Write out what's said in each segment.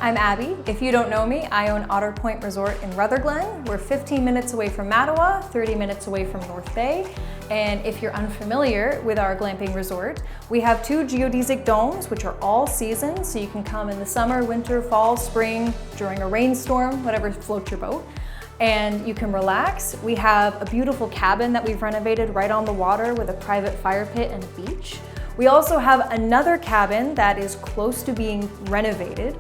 I'm Abby. If you don't know me, I own Otter Pointe Resort in Rutherglen. We're 15 minutes away from Mattawa, 30 minutes away from North Bay. And if you're unfamiliar with our glamping resort, we have 2 geodesic domes, which are all season, so you can come in the summer, winter, fall, spring, during a rainstorm, whatever floats your boat. And you can relax. We have a beautiful cabin that we've renovated right on the water with a private fire pit and a beach. We also have another cabin that is close to being renovated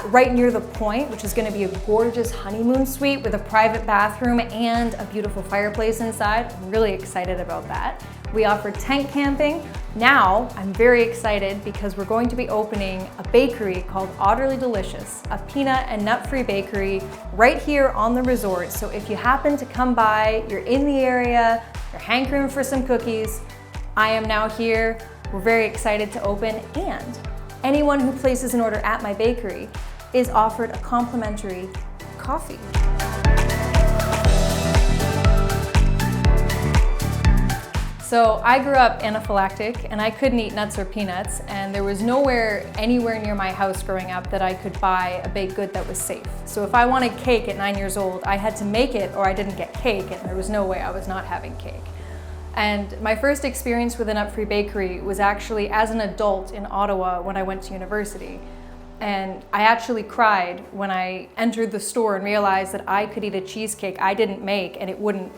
right near the point, which is going to be a gorgeous honeymoon suite with a private bathroom and a beautiful fireplace inside. I'm really excited about that. We offer tent camping. Now, I'm very excited because we're going to be opening a bakery called Otterly Delicious, a peanut and nut-free bakery right here on the resort. So if you happen to come by, you're in the area, you're hankering for some cookies, I am now here. We're very excited to open, and anyone who places an order at my bakery is offered a complimentary coffee. So I grew up anaphylactic and I couldn't eat nuts or peanuts, and there was nowhere anywhere near my house growing up that I could buy a baked good that was safe. So if I wanted cake at 9 years old, I had to make it or I didn't get cake, and there was no way I was not having cake. And my first experience with a nut-free bakery was actually as an adult in Ottawa when I went to university. And I actually cried when I entered the store and realized that I could eat a cheesecake I didn't make and it wouldn't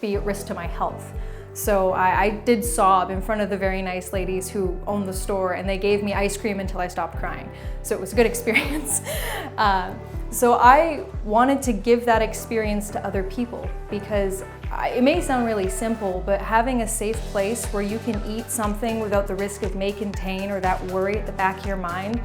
be at risk to my health. So I did sob in front of the very nice ladies who owned the store, and they gave me ice cream until I stopped crying. So it was a good experience. So I wanted to give that experience to other people because it may sound really simple, but having a safe place where you can eat something without the risk of may contain or that worry at the back of your mind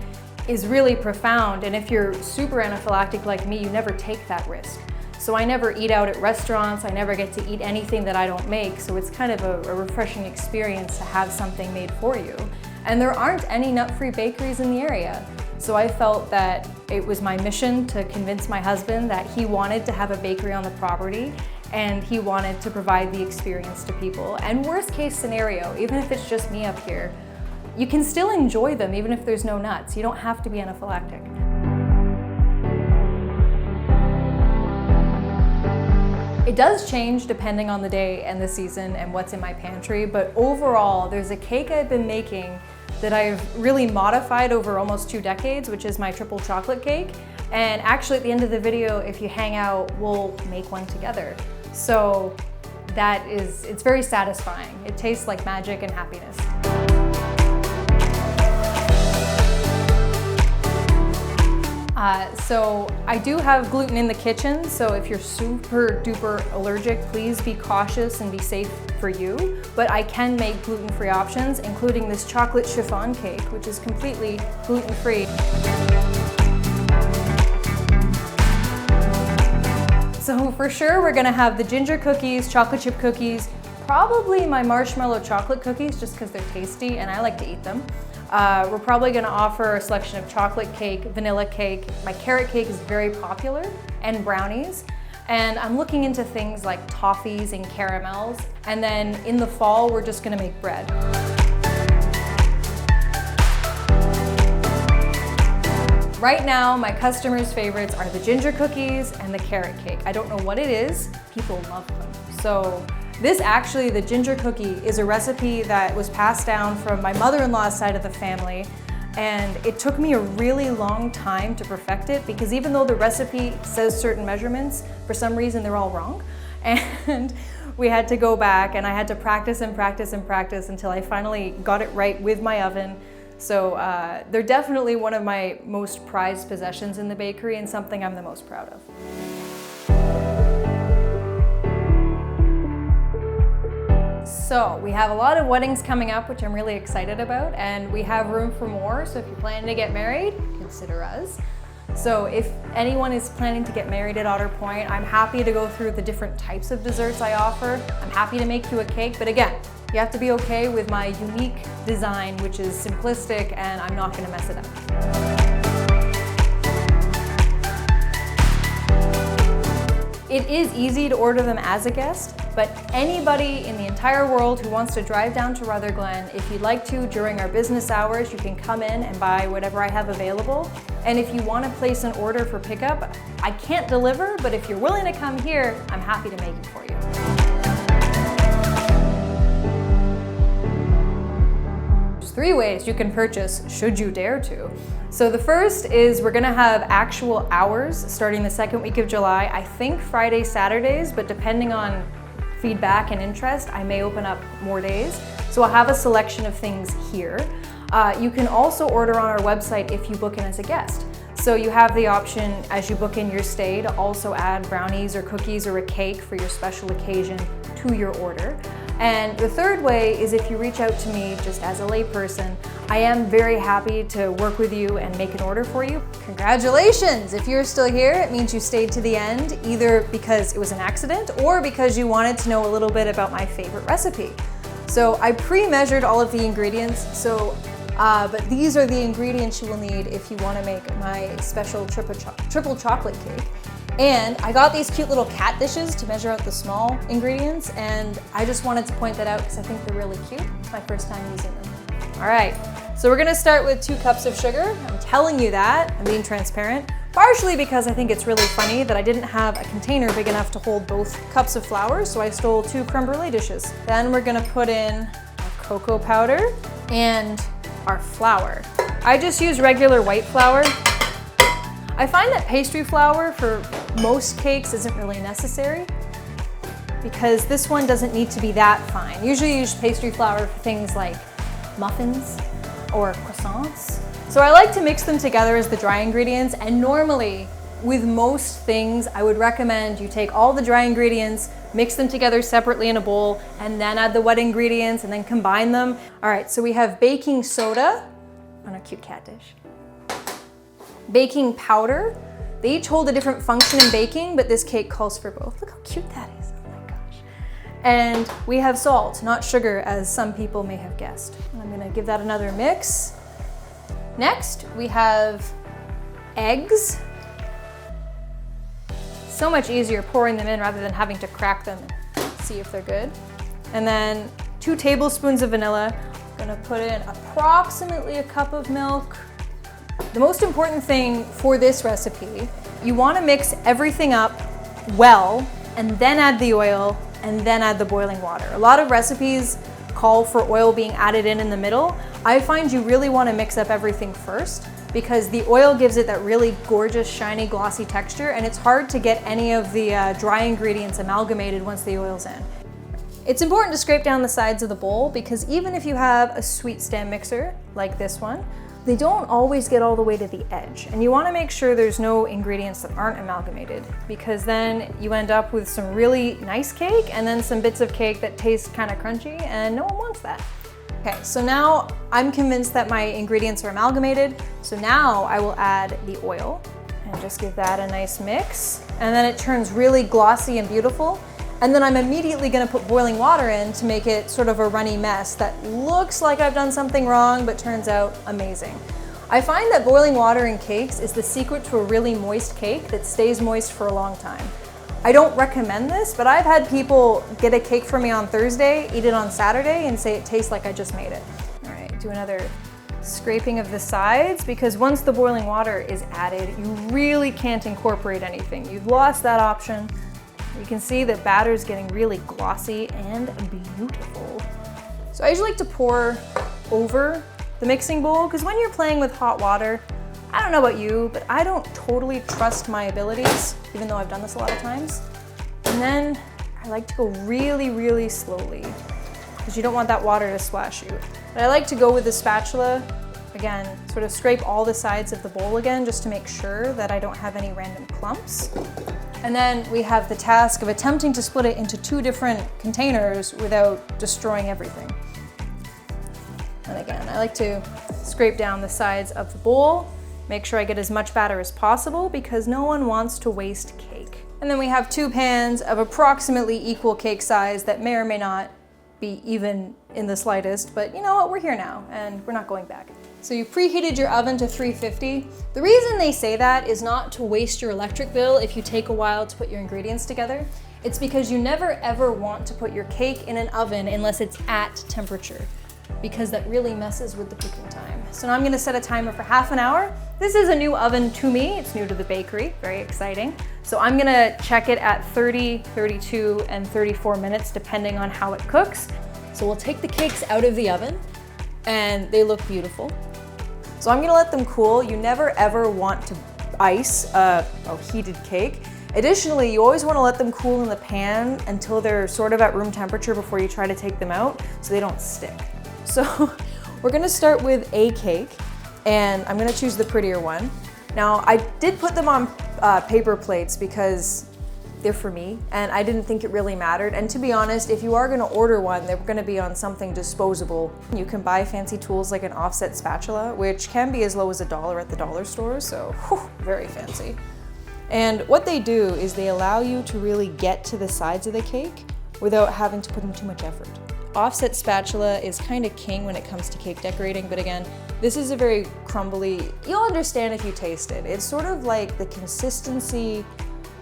is really profound. And if you're super anaphylactic like me, you never take that risk. So I never eat out at restaurants, I never get to eat anything that I don't make, so it's kind of a refreshing experience to have something made for you. And there aren't any nut-free bakeries in the area. So I felt that it was my mission to convince my husband that he wanted to have a bakery on the property and he wanted to provide the experience to people. And worst case scenario, even if it's just me up here, you can still enjoy them even if there's no nuts. You don't have to be anaphylactic. It does change depending on the day and the season and what's in my pantry, but overall, there's a cake I've been making that I've really modified over almost 2 decades, which is my triple chocolate cake. And actually at the end of the video, if you hang out, we'll make one together. So it's very satisfying. It tastes like magic and happiness. So I do have gluten in the kitchen, so if you're super duper allergic, please be cautious and be safe for you. But I can make gluten-free options, including this chocolate chiffon cake, which is completely gluten-free. So for sure, we're gonna have the ginger cookies, chocolate chip cookies, probably my marshmallow chocolate cookies, just because they're tasty and I like to eat them. We're probably gonna offer a selection of chocolate cake, vanilla cake. My carrot cake is very popular, and brownies. And I'm looking into things like toffees and caramels. And then in the fall, we're just gonna make bread. Right now, my customers' favorites are the ginger cookies and the carrot cake. I don't know what it is, people love them. So this actually, the ginger cookie, is a recipe that was passed down from my mother-in-law's side of the family, and it took me a really long time to perfect it because even though the recipe says certain measurements, for some reason they're all wrong. And we had to go back and I had to practice and practice and practice until I finally got it right with my oven. So they're definitely one of my most prized possessions in the bakery and something I'm the most proud of. So we have a lot of weddings coming up, which I'm really excited about, and we have room for more. So if you're planning to get married, consider us. So if anyone is planning to get married at Otter Pointe, I'm happy to go through the different types of desserts I offer. I'm happy to make you a cake, but again, you have to be okay with my unique design, which is simplistic, and I'm not gonna mess it up. It is easy to order them as a guest, but anybody in the entire world who wants to drive down to Rutherglen, if you'd like to, during our business hours, you can come in and buy whatever I have available. And if you want to place an order for pickup, I can't deliver, but if you're willing to come here, I'm happy to make it for you. There's 3 ways you can purchase should you dare to. So the first is we're gonna have actual hours starting the 2nd week of July. I think Friday, Saturdays, but depending on feedback and interest, I may open up more days. So I'll have a selection of things here. You can also order on our website if you book in as a guest. So you have the option as you book in your stay to also add brownies or cookies or a cake for your special occasion to your order. And the third way is if you reach out to me just as a layperson, I am very happy to work with you and make an order for you. Congratulations! If you're still here, it means you stayed to the end, either because it was an accident or because you wanted to know a little bit about my favorite recipe. So I pre-measured all of the ingredients, but these are the ingredients you will need if you want to make my special triple chocolate cake. And I got these cute little cat dishes to measure out the small ingredients, and I just wanted to point that out because I think they're really cute. It's my first time using them. All right, so we're gonna start with 2 cups of sugar. I'm telling you that, I'm being transparent, partially because I think it's really funny that I didn't have a container big enough to hold both cups of flour, so I stole 2 creme brulee dishes. Then we're gonna put in our cocoa powder and our flour. I just use regular white flour. I find that pastry flour for most cakes isn't really necessary because this one doesn't need to be that fine. Usually you use pastry flour for things like muffins or croissants. So I like to mix them together as the dry ingredients, and normally with most things I would recommend you take all the dry ingredients, mix them together separately in a bowl, and then add the wet ingredients and then combine them. All right, so we have baking soda on a cute cat dish. Baking powder. They each hold a different function in baking, but this cake calls for both. Look how cute that is, oh my gosh. And we have salt, not sugar, as some people may have guessed. I'm gonna give that another mix. Next, we have eggs. So much easier pouring them in rather than having to crack them and see if they're good. And then 2 tablespoons of vanilla. I'm gonna put in approximately a cup of milk. The most important thing for this recipe, you want to mix everything up well and then add the oil and then add the boiling water. A lot of recipes call for oil being added in the middle. I find you really want to mix up everything first because the oil gives it that really gorgeous, shiny, glossy texture, and it's hard to get any of the dry ingredients amalgamated once the oil's in. It's important to scrape down the sides of the bowl because even if you have a sweet stand mixer like this one, they don't always get all the way to the edge. And you wanna make sure there's no ingredients that aren't amalgamated because then you end up with some really nice cake and then some bits of cake that taste kind of crunchy, and no one wants that. Okay, so now I'm convinced that my ingredients are amalgamated. So now I will add the oil and just give that a nice mix. And then it turns really glossy and beautiful. And then I'm immediately gonna put boiling water in to make it sort of a runny mess that looks like I've done something wrong, but turns out amazing. I find that boiling water in cakes is the secret to a really moist cake that stays moist for a long time. I don't recommend this, but I've had people get a cake from me on Thursday, eat it on Saturday, and say it tastes like I just made it. All right, do another scraping of the sides, because once the boiling water is added, you really can't incorporate anything. You've lost that option. You can see that batter is getting really glossy and beautiful. So I usually like to pour over the mixing bowl because when you're playing with hot water, I don't know about you, but I don't totally trust my abilities, even though I've done this a lot of times. And then I like to go really, really slowly because you don't want that water to splash you. But I like to go with the spatula, again, sort of scrape all the sides of the bowl again just to make sure that I don't have any random clumps. And then we have the task of attempting to split it into 2 different containers without destroying everything. And again, I like to scrape down the sides of the bowl, make sure I get as much batter as possible because no one wants to waste cake. And then we have 2 pans of approximately equal cake size that may or may not be even in the slightest, but you know what, we're here now and we're not going back. So you preheated your oven to 350. The reason they say that is not to waste your electric bill if you take a while to put your ingredients together. It's because you never ever want to put your cake in an oven unless it's at temperature. because that really messes with the cooking time. So now I'm gonna set a timer for half an hour. This is a new oven to me. It's new to the bakery, very exciting. So I'm gonna check it at 30, 32, and 34 minutes, depending on how it cooks. So we'll take the cakes out of the oven, and they look beautiful. So I'm gonna let them cool. You never ever want to ice a heated cake. Additionally, you always wanna let them cool in the pan until they're sort of at room temperature before you try to take them out so they don't stick. So we're gonna start with a cake, and I'm gonna choose the prettier one. Now, I did put them on paper plates because they're for me, and I didn't think it really mattered. And to be honest, if you are gonna order one, they're gonna be on something disposable. You can buy fancy tools like an offset spatula, which can be as low as $1 at the dollar store, so whew, very fancy. And what they do is they allow you to really get to the sides of the cake without having to put in too much effort. Offset spatula is kind of king when it comes to cake decorating, but again, this is a very crumbly, you'll understand if you taste it. It's sort of like the consistency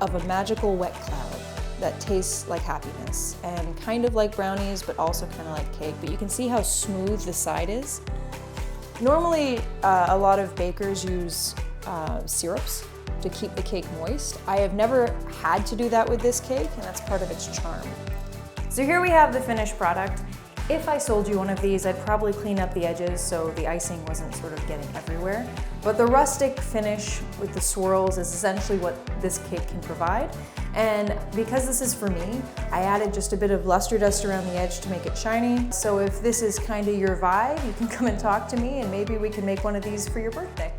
of a magical wet cloud that tastes like happiness, and kind of like brownies, but also kind of like cake. But you can see how smooth the side is. Normally, a lot of bakers use syrups to keep the cake moist. I have never had to do that with this cake, and that's part of its charm. So here we have the finished product. If I sold you one of these, I'd probably clean up the edges so the icing wasn't sort of getting everywhere. But the rustic finish with the swirls is essentially what this cake can provide. And because this is for me, I added just a bit of luster dust around the edge to make it shiny. So if this is kind of your vibe, you can come and talk to me, and maybe we can make one of these for your birthday.